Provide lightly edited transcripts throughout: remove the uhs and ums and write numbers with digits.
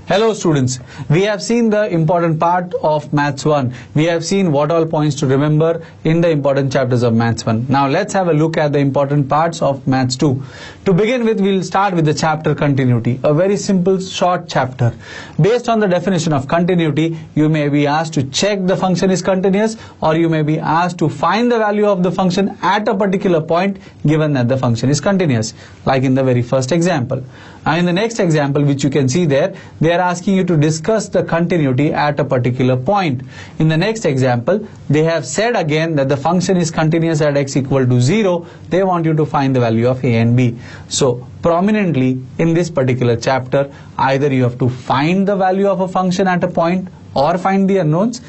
Hello students, we have seen the important part of Maths 1. We have seen what all points to remember in the important chapters of Maths 1. Now let's have a look at the important parts of Maths 2. To begin with, we'll start with the chapter continuity, a very simple short chapter. Based on the definition of continuity, you may be asked to check the function is continuous, or you may be asked to find the value of the function at a particular point given that the function is continuous, like in the very first example. Now in the next example, which you can see there, they are asking you to discuss the continuity at a particular point. In the next example, they have said again that the function is continuous at x equal to 0. They want you to find the value of a and b. So prominently in this particular chapter, either you have to find the value of a function at a point, or find the unknowns,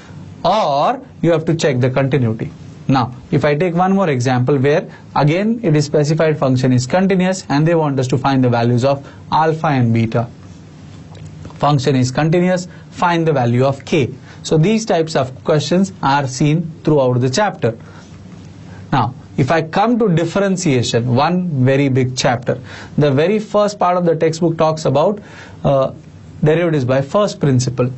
or you have to check the continuity. Now, if I take one more example where again it is specified function is continuous and they want us to find the values of alpha and beta. Function is continuous, find the value of k. So these types of questions are seen throughout the chapter. Now, if I come to differentiation, one very big chapter, the very first part of the textbook talks about derivatives by first principle.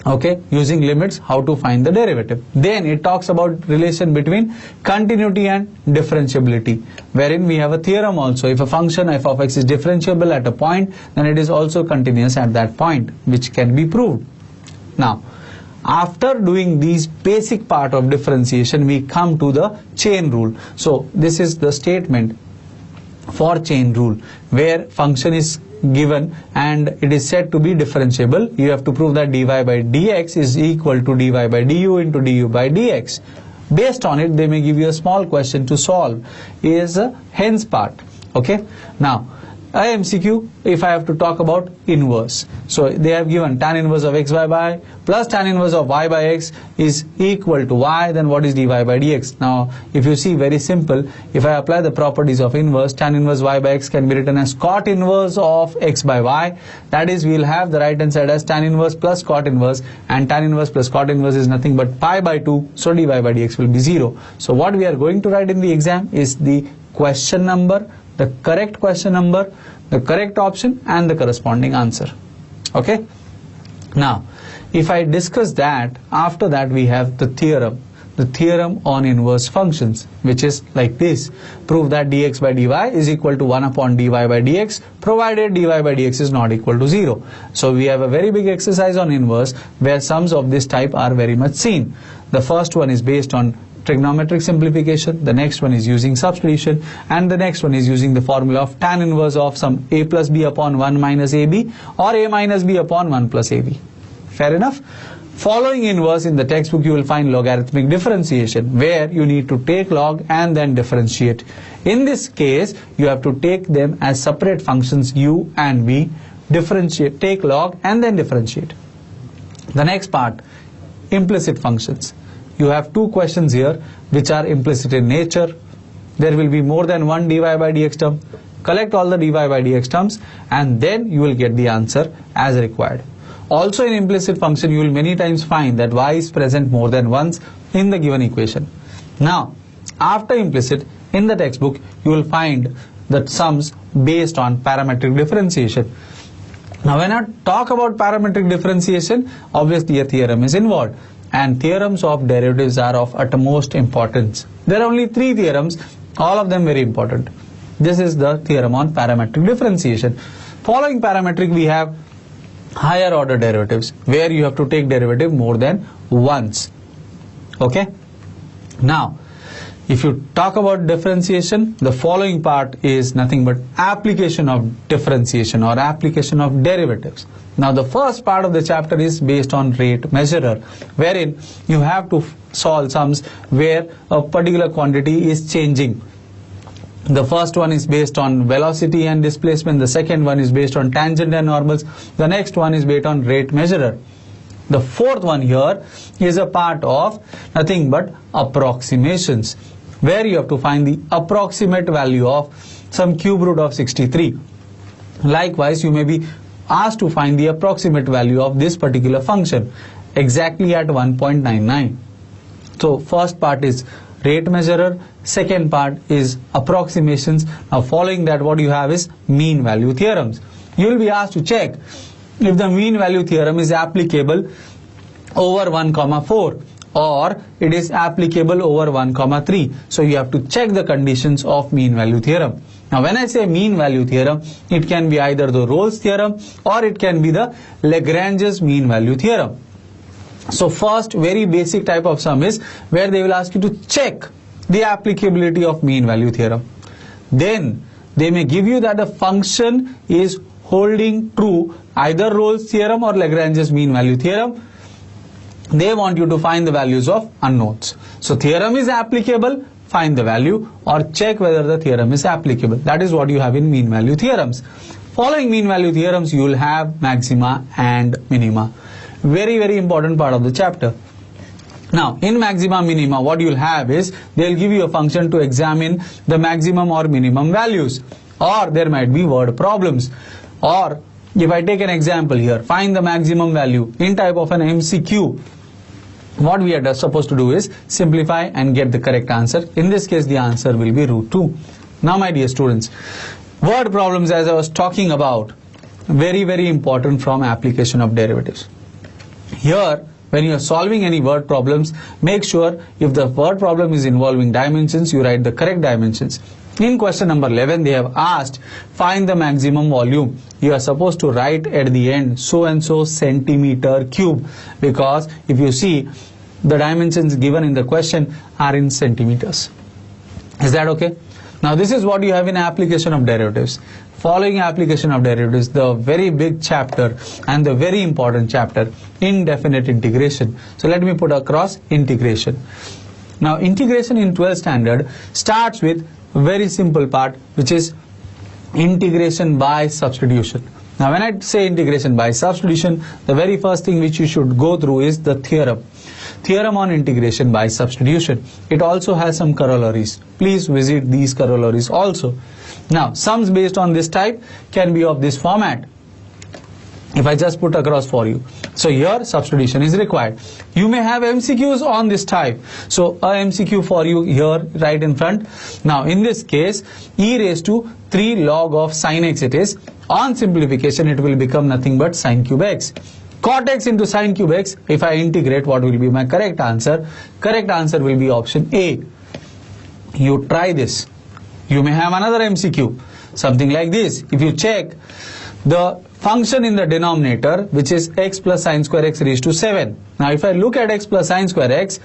Okay, using limits, how to find the derivative. Then it talks about relation between continuity and differentiability, wherein we have a theorem also. If a function f of x is differentiable at a point, then it is also continuous at that point, which can be proved. Now, after doing these basic part of differentiation, we come to the chain rule. So this is the statement for chain rule, where function is given and it is said to be differentiable. You have to prove that dy by dx is equal to dy by du into du by dx. Based on it, they may give you a small question to solve, is a hence part. Okay, now a MCQ, if I have to talk about inverse. So they have given tan inverse of xy by plus tan inverse of y by x is equal to y, then what is dy by dx? Now if you see, very simple, if I apply the properties of inverse, tan inverse y by x can be written as cot inverse of x by y. That is, we will have the right hand side as tan inverse plus cot inverse, and tan inverse plus cot inverse is nothing but pi by 2, so dy by dx will be 0. So what we are going to write in the exam is the question number, the correct question number, the correct option, and the corresponding answer. Okay, now if I discuss that, after that we have the theorem on inverse functions, which is like this: prove that dx by dy is equal to 1 upon dy by dx, provided dy by dx is not equal to 0. So we have a very big exercise on inverse where sums of this type are very much seen. The first one is based on trigonometric simplification, the next one is using substitution, and the next one is using the formula of tan inverse of some a plus b upon 1 minus ab, or a minus b upon 1 plus ab. Fair enough? Following inverse, in the textbook you will find logarithmic differentiation, where you need to take log and then differentiate. In this case, you have to take them as separate functions u and v, differentiate, take log and then differentiate. The next part, implicit functions. You have two questions here which are implicit in nature. There will be more than one dy by dx term. Collect all the dy by dx terms and then you will get the answer as required. Also in implicit function, you will many times find that y is present more than once in the given equation. Now, after implicit, in the textbook, you will find the sums based on parametric differentiation. Now, when I talk about parametric differentiation, obviously a theorem is involved. And theorems of derivatives are of utmost importance. There are only 3 theorems, all of them very important. This is the theorem on parametric differentiation. Following parametric, we have higher order derivatives, where you have to take derivative more than once. Okay? Now, if you talk about differentiation, the following part is nothing but application of differentiation or application of derivatives. Now the first part of the chapter is based on rate measurer, wherein you have to solve sums where a particular quantity is changing. The first one is based on velocity and displacement, the second one is based on tangent and normals, the next one is based on rate measurer. The fourth one here is a part of nothing but approximations, where you have to find the approximate value of some cube root of 63. Likewise, you may be asked to find the approximate value of this particular function exactly at 1.99. So first part is rate measurer, second part is approximations. Now following that, what you have is mean value theorems. You will be asked to check if the mean value theorem is applicable over 1, 4 or it is applicable over 1, 3. So you have to check the conditions of mean value theorem. Now when I say mean value theorem, it can be either the Rolle's theorem or it can be the Lagrange's mean value theorem. So first very basic type of sum is where they will ask you to check the applicability of mean value theorem. Then they may give you that the function is holding true either Rolle's theorem or Lagrange's mean value theorem. They want you to find the values of unknowns. So theorem is applicable, find the value or check whether the theorem is applicable. That is what you have in mean value theorems. Following mean value theorems, you will have maxima and minima. Very, very important part of the chapter. Now, in maxima minima, what you will have is, they will give you a function to examine the maximum or minimum values. Or there might be word problems. Or, if I take an example here, find the maximum value in type of an MCQ. What we are supposed to do is simplify and get the correct answer. In this case, the answer will be root 2. Now, my dear students, word problems, as I was talking about, very, very important from application of derivatives. Here, when you are solving any word problems, make sure if the word problem is involving dimensions, you write the correct dimensions. In question number 11, they have asked, find the maximum volume. You are supposed to write at the end, so and so centimeter cube, because if you see, the dimensions given in the question are in centimeters. Is that okay? Now this is what you have in application of derivatives. Following application of derivatives, the very big chapter and the very important chapter, indefinite integration. So let me put across integration. Now integration in 12th standard starts with very simple part, which is integration by substitution. Now when I say integration by substitution, the very first thing which you should go through is the theorem. Theorem on integration by substitution. It also has some corollaries. Please visit these corollaries also. Now sums based on this type can be of this format. If I just put across for you. So here substitution is required. You may have MCQs on this type. So a MCQ for you here right in front. Now in this case, e raised to 3 log of sin x it is. On simplification it will become nothing but sin cube x. Cot x into sin cube x, if I integrate, what will be my correct answer? Correct answer will be option A. You try this. You may have another MCQ, something like this. If you check the function in the denominator, which is x plus sin square x raised to 7. Now if I look at x plus sin square x,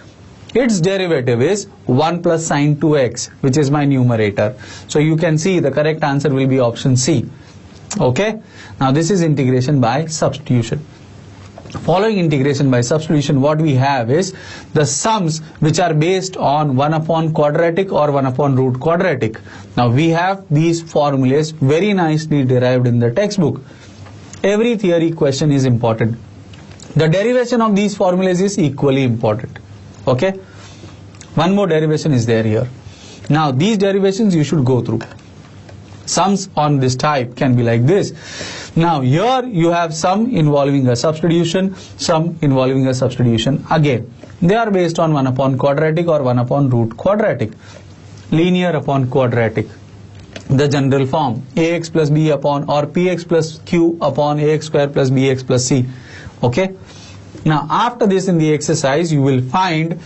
its derivative is 1 plus sin 2x, which is my numerator. So you can see the correct answer will be option C. Okay. Now this is integration by substitution. Following integration by substitution, what we have is the sums which are based on 1 upon quadratic or 1 upon root quadratic. Now we have these formulas very nicely derived in the textbook. Every theory question is important. The derivation of these formulas is equally important. Okay. One more derivation is there here. Now these derivations you should go through. Sums on this type can be like this. Now here you have sum involving a substitution, sum involving a substitution again. They are based on 1 upon quadratic or 1 upon root quadratic. Linear upon quadratic. The general form, ax plus b upon or px plus q upon ax square plus bx plus c. Okay. Now after this in the exercise you will find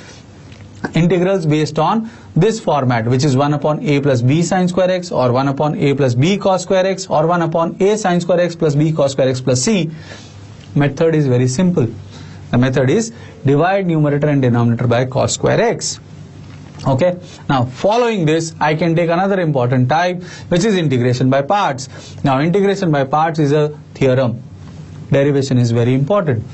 integrals based on this format, which is 1 upon a plus b sin square x or 1 upon a plus b cos square x or 1 upon a sin square x plus b cos square x plus c. Method is very simple. The method is divide numerator and denominator by cos square x. Okay. Now following this, I can take another important type, which is integration by parts. Now integration by parts is a theorem. Derivation is very important.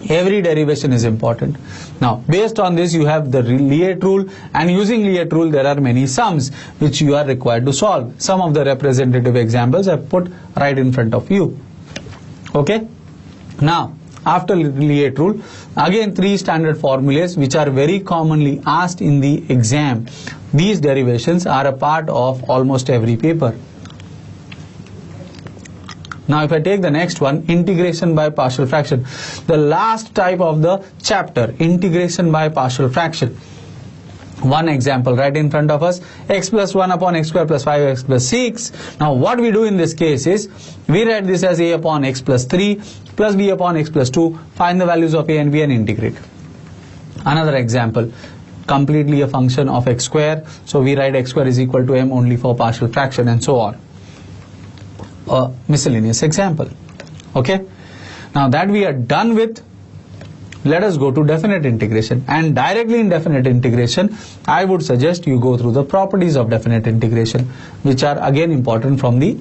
Every derivation is important. Now based on this you have the Liet rule, and using Liet rule there are many sums which you are required to solve. Some of the representative examples I have put right in front of you. Okay. Now after Liet rule, again 3 standard formulas which are very commonly asked in the exam. These derivations are a part of almost every paper. Now if I take the next one, integration by partial fraction, the last type of the chapter, integration by partial fraction. One example right in front of us, x plus 1 upon x square plus 5x plus 6. Now what we do in this case is, we write this as a upon x plus 3 plus b upon x plus 2, find the values of a and b and integrate. Another example, completely a function of x square, so we write x square is equal to m only for partial fraction and so on. A miscellaneous example. Okay, now that we are done with, let us go to definite integration, and directly in definite integration I would suggest you go through the properties of definite integration, which are again important from the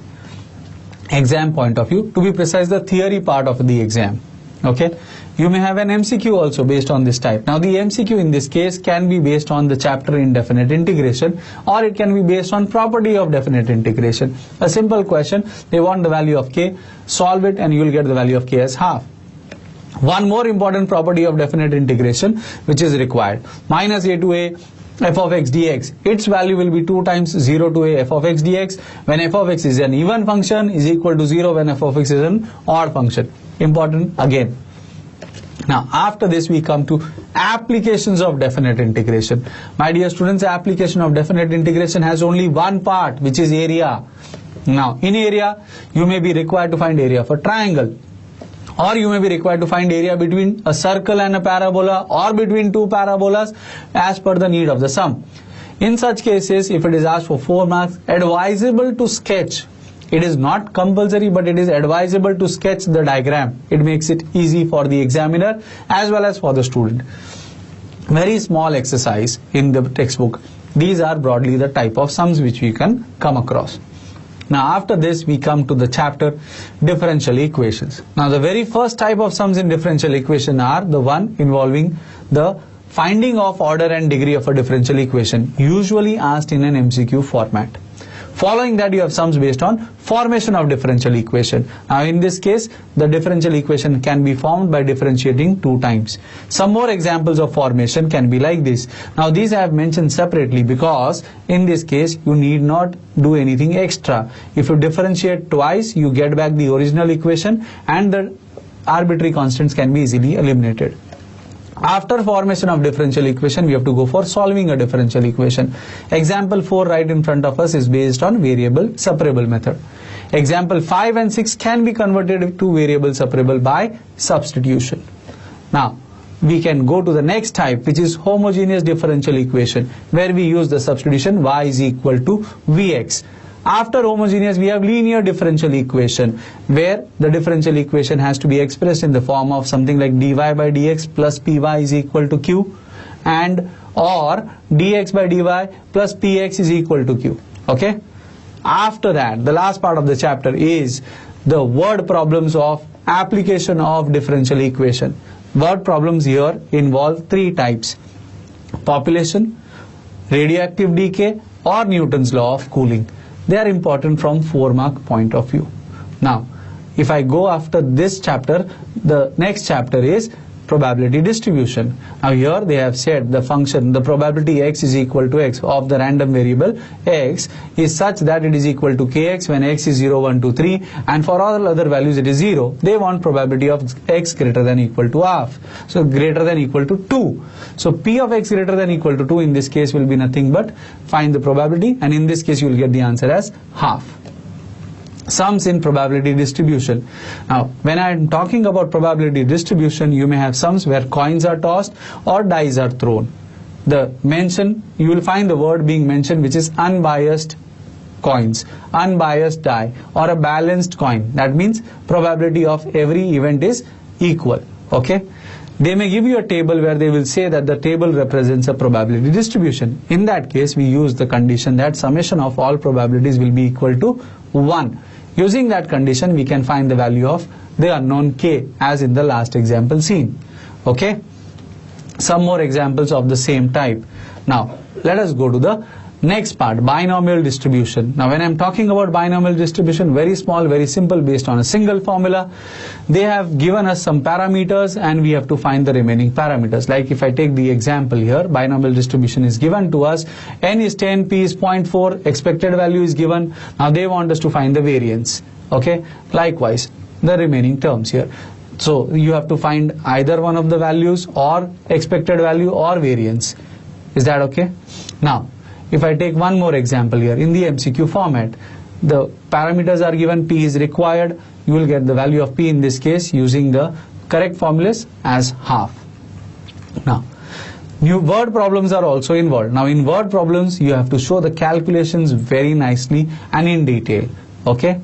exam point of view, to be precise the theory part of the exam. Okay, you may have an MCQ also based on this type. Now the MCQ in this case can be based on the chapter in definite integration, or it can be based on property of definite integration. A simple question, they want the value of k, solve it and you will get the value of k as half. One more important property of definite integration which is required, minus a to a f of x dx, its value will be 2 times 0 to a f of x dx when f of x is an even function, is equal to 0 when f of x is an odd function. Important again. Now after this we come to applications of definite integration. My dear students, application of definite integration has only one part, which is area. Now in area you may be required to find area for triangle, or you may be required to find area between a circle and a parabola, or between two parabolas, as per the need of the sum. In such cases, if it is asked for 4 marks, advisable to sketch. It is not compulsory, but it is advisable to sketch the diagram. It makes it easy for the examiner as well as for the student. Very small exercise in the textbook. These are broadly the type of sums which we can come across. Now after this we come to the chapter differential equations. Now the very first type of sums in differential equation are the one involving the finding of order and degree of a differential equation, usually asked in an MCQ format. Following that you have sums based on formation of differential equation. Now in this case the differential equation can be formed by differentiating 2 times. Some more examples of formation can be like this. Now these I have mentioned separately because in this case you need not do anything extra. If you differentiate twice you get back the original equation and the arbitrary constants can be easily eliminated. After formation of differential equation, we have to go for solving a differential equation. Example 4 right in front of us is based on variable separable method. Example 5 and 6 can be converted to variable separable by substitution. Now, we can go to the next type, which is homogeneous differential equation, where we use the substitution y is equal to vx. After homogeneous, we have linear differential equation, where the differential equation has to be expressed in the form of something like dy by dx plus py is equal to q, and or dx by dy plus px is equal to q. Okay. After that, the last part of the chapter is the word problems of application of differential equation. Word problems here involve 3 types: population, radioactive decay, or Newton's law of cooling. They are important from 4-mark point of view. Now, if I go after this chapter, the next chapter is probability distribution. Now here they have said the function, the probability x is equal to x of the random variable x is such that it is equal to kx when x is 0, 1, 2, 3, and for all other values it is 0. They want probability of x greater than equal to half. So greater than equal to 2. So p of x greater than equal to 2 in this case will be nothing but find the probability, and in this case you will get the answer as half. Sums in probability distribution. Now when I am talking about probability distribution, you may have sums where coins are tossed or dice are thrown. The mention, you will find the word being mentioned which is unbiased coins, unbiased die, or a balanced coin. That means probability of every event is equal. Okay. They may give you a table where they will say that the table represents a probability distribution. In that case we use the condition that summation of all probabilities will be equal to 1. Using that condition, we can find the value of the unknown k, as in the last example seen. Okay. Some more examples of the same type. Now, let us go to the next part, binomial distribution. Now, when I am talking about binomial distribution, very small, very simple, based on a single formula. They have given us some parameters and we have to find the remaining parameters. Like if I take the example here, binomial distribution is given to us, n is 10, p is 0.4, expected value is given. Now they want us to find the variance. Okay. Likewise, the remaining terms here. So you have to find either one of the values or expected value or variance. Is that okay? Now, if I take one more example here, in the MCQ format, the parameters are given, P is required, you will get the value of P in this case using the correct formulas as half. Now, new word problems are also involved. Now, in word problems, you have to show the calculations very nicely and in detail. Okay?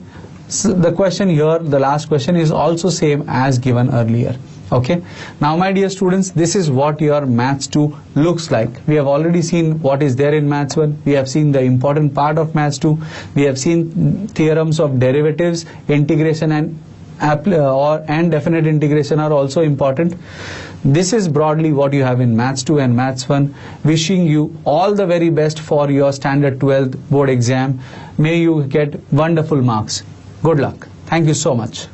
So the question here, the last question, is also same as given earlier. Okay, now my dear students, this is what your Maths 2 looks like. We have already seen what is there in Maths 1. We have seen the important part of Maths 2. We have seen theorems of derivatives, integration and definite integration are also important. This is broadly what you have in Maths 2 and Maths 1. Wishing you all the very best for your standard 12th board exam. May you get wonderful marks. Good luck. Thank you so much.